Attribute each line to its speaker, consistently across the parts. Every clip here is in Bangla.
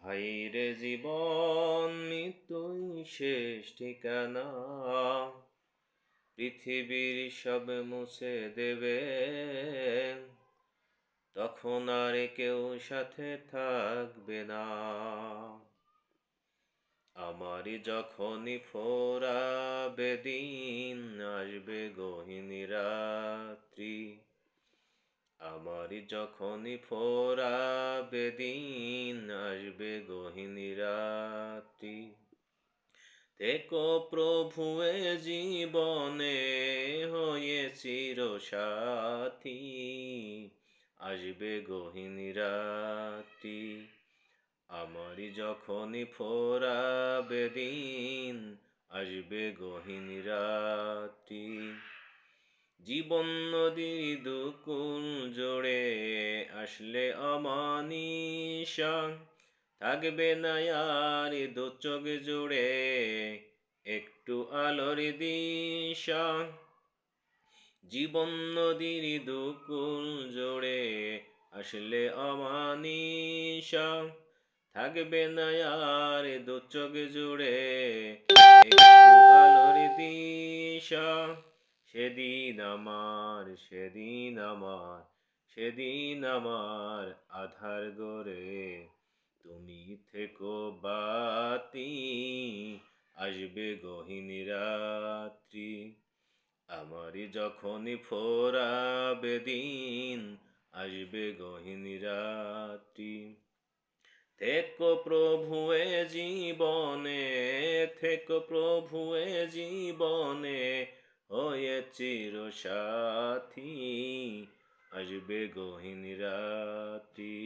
Speaker 1: হায়রে জীবন মৃত্যুই শেষ ঠিকানা, পৃথিবীর সব মুছে দেবে, তখন আর কেউ সাথে থাকবে না। আমারই যখনই ফোরাবে দিন, আসবে গহীন রাত্রি। আমারই যখনই ফোরাবে দিন, আসবে গহীন রাত্রি। থেকো প্রভু এ জীবনে হয়ে চিরসাথী, আসবে গহীন রাত্রি। আমারই যখনই ফোরাবে দিন, আসবে গহীন রাত্রি। জীবন নদীর দুকুল জোড়ে আসলে অমানিশা, থাকবে না আর দু চোখ জুড়ে একটু আলোর দিশা। জীবন নদীর দুকুল জোড়ে আসলে অমানিশা, থাকবে না আর দু চোখ জুড়ে একটু আলোর দিশা। সেদিন আমার, সেদিন আমার, সেদিন আমার আধার গড়ে তুমি থেকো বাতি, আসবে গহীন রাত্রি। আমারই যখনই ফোরাবে দিন, আসবে গহীন রাত্রি। থেকো প্রভু এ জীবনে, থেকো প্রভু এ জীবনে হয়ে চিরসাথী, আসবে গহীন রাত্রি।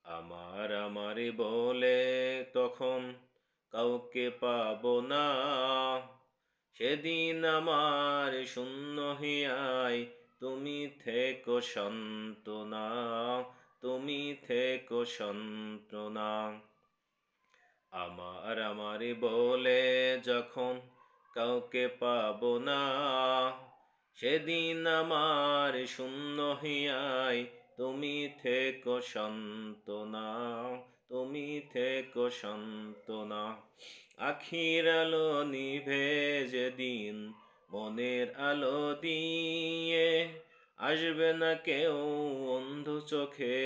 Speaker 1: আমারে বলে তখন কাউকে পাবো না, সেদিন আমার শূন্য হিয়ায় তুমি থেকো সান্ত্বনা, তুমি থেকো সান্ত্বনা। আমারে বলে যখন কাউকে পাবো না, সেদিন আমার শূন্য হিয়ায় তুমি থেকো সান্ত্বনা, তুমি থেকো সান্ত্বনা। আখির আলো নিভে যেদিন মনের আলো দিয়ে, আসবে না কেউ অন্ধ চোখে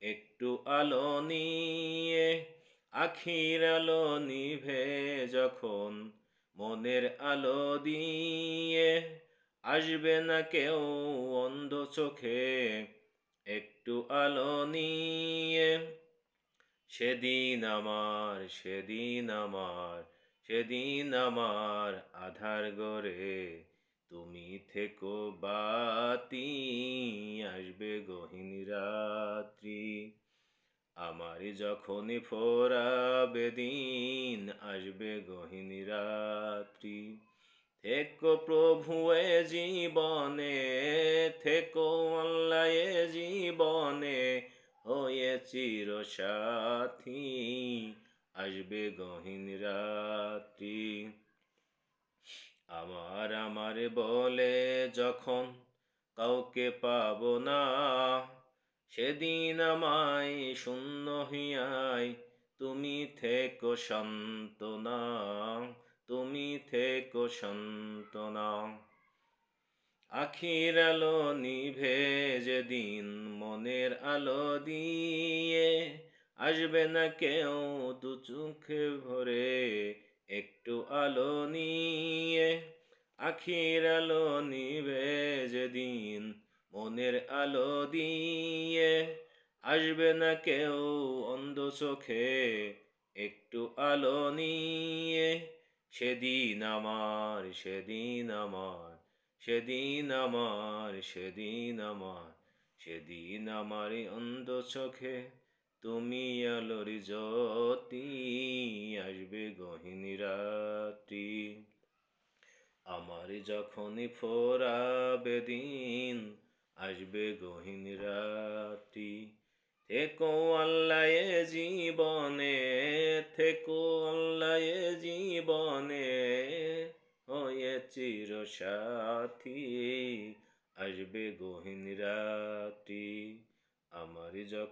Speaker 1: একটু আলো নিয়ে। আখির আলো নিভে যখন মনের আলো দিয়ে, আসবে না কেউ অন্ধ চোখে একটু আলো নিয়ে। সেদিন আমার, সেদিন আমার, সেদিন আমার আধার গড়ে তুমি থেকো বাতি, আসবে গহীন রাত্রি। আমারই যখনই ফোরাবে দিন, আসবে গহীন রাত্রি। থেকো প্রভু এ জীবনে, থেকো আল্লাহ এ জীবনে হয়ে চিরসাথী, আসবে গহীন রাত্রি। আমারে বলে যখন কাউকে পাবো না, সেদিন আমায় শূন্য হিয়ায় তুমি থেকো সান্ত্বনা, তুমি থেকো সান্ত্বনা। আখির আলো নিভে যেদিন মনের আলো দিয়ে, আসবে না কেউ দু চোখে ভরে একটু আলো নিয়ে। আখির আলো নিভে যেদিন মনের আলো দিয়ে, আসবে না কেউ অন্ধ চোখে একটু আলো নিয়ে। সেদিন আমার, সেদিন আমার, সেদিন আমার, সেদিন আমার, সেদিন আমার অন্ধ চোখে তুমি আলোর জ্যোতি, আসবে গহীন রাত্রি। আমার যখনই ফোরাবে দিন, আসবে গহীন রাত্রি। থেকো আল্লাহ এ জীবনে, থেকো আল্লাহ এ জীবনে হয়ে চিরসাথী, আসবে গহীন রাত্রি। আমার যখন